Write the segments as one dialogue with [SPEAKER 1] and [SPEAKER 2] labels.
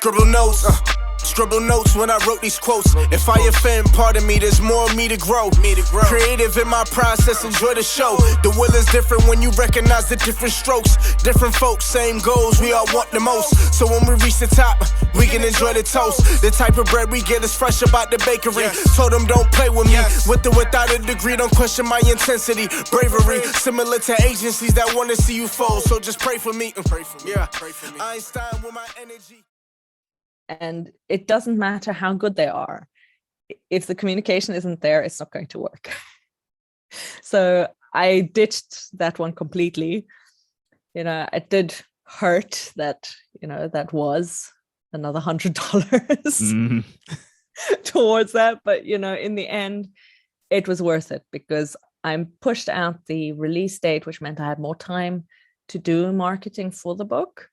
[SPEAKER 1] Scribbled notes, scribbled notes when I wrote these quotes. If I offend, pardon me, there's more of me to grow. Creative in my process, enjoy the show. The will is different when you recognize the different strokes. Different folks, same goals, we all want the most. So when we reach the top, we can enjoy the toast. The type of bread we get is fresh about the bakery. Told them don't play with me, with or without a degree. Don't question my intensity, bravery. Similar to agencies that want to see you fold. So just pray for me. Yeah, Einstein with my energy.
[SPEAKER 2] And it doesn't matter how good they are. If the communication isn't there, it's not going to work. So I ditched that one completely. It did hurt that, that was another $100 towards that. But, in the end, it was worth it because I pushed out the release date, which meant I had more time to do marketing for the book.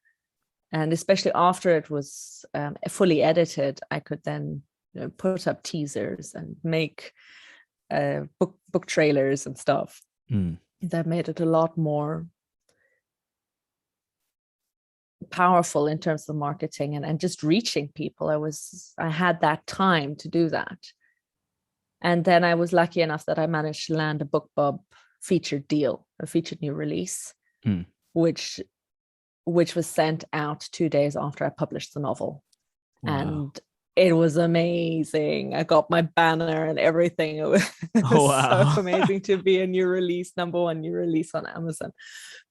[SPEAKER 2] And especially after it was fully edited, I could then put up teasers and make book trailers and stuff. That made it a lot more powerful in terms of marketing and just reaching people. I had that time to do that. And then I was lucky enough that I managed to land a BookBub featured deal, a featured new release, which was sent out 2 days after I published the novel. Wow. And it was amazing. I got my banner and everything. It was so amazing to be a new release, #1 new release on Amazon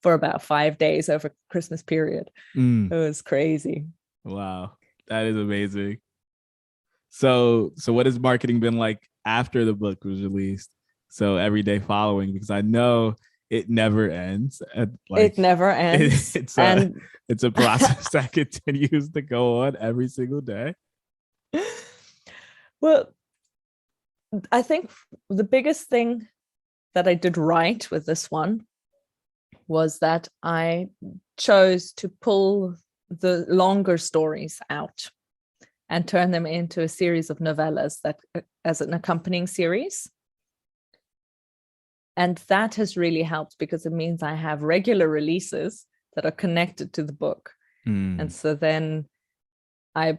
[SPEAKER 2] for about 5 days over Christmas period. It was crazy.
[SPEAKER 3] Wow. That is amazing. So what has marketing been like after the book was released? So every day following, because I know it never ends.
[SPEAKER 2] It never ends.
[SPEAKER 3] It's a process that continues to go on every single day.
[SPEAKER 2] Well, I think the biggest thing that I did right with this one was that I chose to pull the longer stories out and turn them into a series of novellas that as an accompanying series. And that has really helped because it means I have regular releases that are connected to the book. And so then I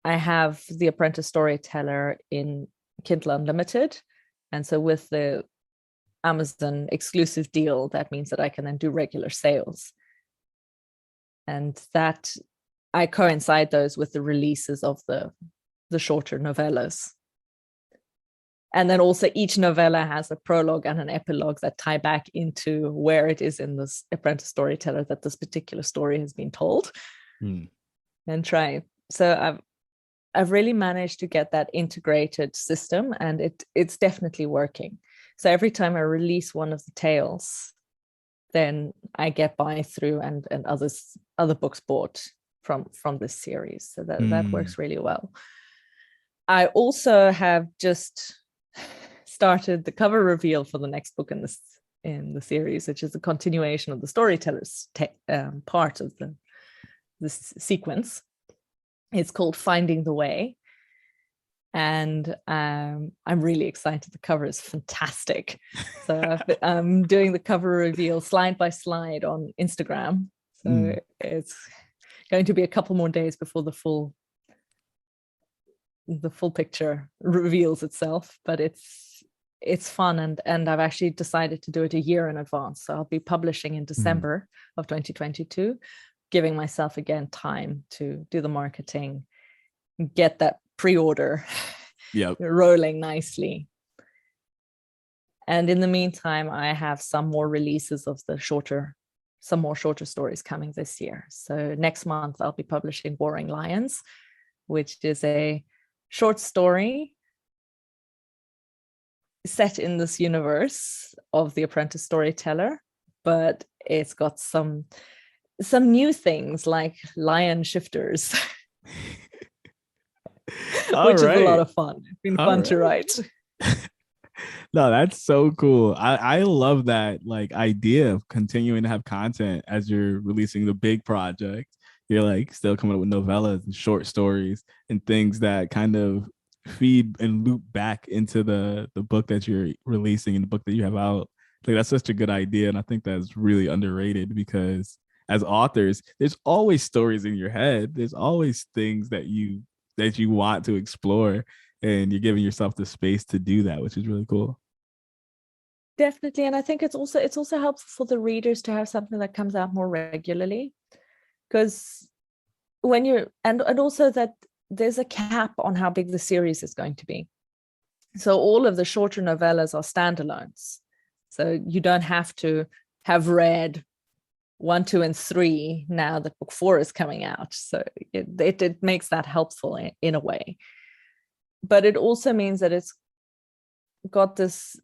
[SPEAKER 2] have The Apprentice Storyteller in Kindle Unlimited. And so with the Amazon exclusive deal, that means that I can then do regular sales. And that I coincide those with the releases of the shorter novellas. And then also each novella has a prologue and an epilogue that tie back into where it is in this Apprentice Storyteller that this particular story has been told. And try. So I've really managed to get that integrated system, and it's definitely working. So every time I release one of the tales, then I get buy through and other books bought from this series. So that works really well. I also have just started the cover reveal for the next book in the series, which is a continuation of the storyteller's part of this sequence. It's called Finding the Way, and I'm really excited. The cover is fantastic. So I'm doing the cover reveal slide by slide on Instagram. So it's going to be a couple more days before the full picture reveals itself, but it's fun, and I've actually decided to do it a year in advance. So I'll be publishing in December of 2022, giving myself again time to do the marketing, get that pre-order rolling nicely. And in the meantime, I have some more releases of some more shorter stories coming this year. So next month I'll be publishing Warring Lions, which is a short story set in this universe of The Apprentice Storyteller, but it's got some new things like lion shifters, which is a lot of fun. It's been fun to write.
[SPEAKER 3] No, that's so cool. I love that idea of continuing to have content as you're releasing the big project. You're still coming up with novellas and short stories and things that kind of feed and loop back into the book that you're releasing and the book that you have out. That's such a good idea, and I think that's really underrated because as authors, there's always stories in your head. There's always things that you want to explore, and you're giving yourself the space to do that, which is really cool.
[SPEAKER 2] Definitely. And I think it's also helpful for the readers to have something that comes out more regularly, because when you're, and also that there's a cap on how big the series is going to be. So all of the shorter novellas are standalones. So you don't have to have read 1, 2, and 3 now that book 4 is coming out. So it makes that helpful in a way. But it also means that it's got this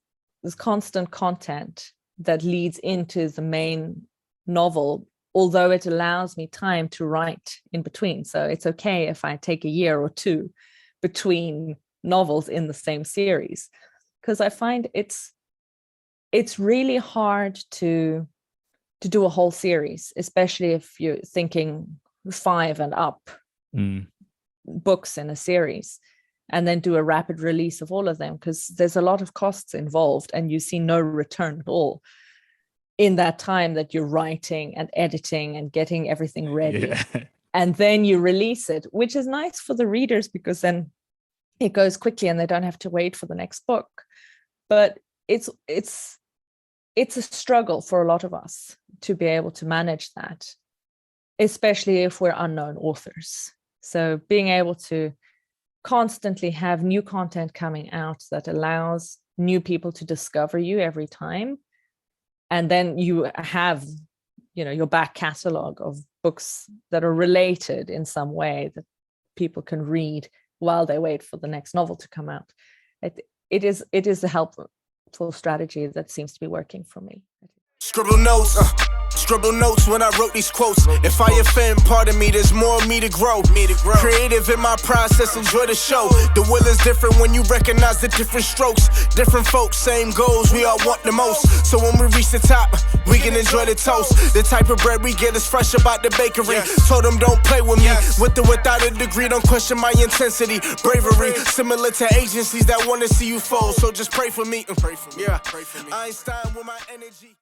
[SPEAKER 2] constant content that leads into the main novel, although it allows me time to write in between. So it's okay if I take a year or 2 between novels in the same series, because I find it's really hard to do a whole series, especially if you're thinking 5 and up books in a series, and then do a rapid release of all of them, because there's a lot of costs involved and you see no return at all in that time that you're writing and editing and getting everything ready. Yeah. And then you release it, which is nice for the readers because then it goes quickly and they don't have to wait for the next book. But it's a struggle for a lot of us to be able to manage that, especially if we're unknown authors. So being able to constantly have new content coming out that allows new people to discover you every time, and then you have, your back catalog of books that are related in some way that people can read while they wait for the next novel to come out. It is a helpful strategy that seems to be working for me.
[SPEAKER 1] Scribbled notes when I wrote these quotes. If I offend, pardon me, there's more of me to grow. Creative in my process, enjoy the show. The will is different when you recognize the different strokes. Different folks, same goals, we all want the most. So when we reach the top, we can enjoy the toast. The type of bread we get is fresh about the bakery. Told them don't play with me, with or without a degree, don't question my intensity. Bravery, similar to agencies that want to see you fold. So just pray for me. Yeah, Einstein with my energy.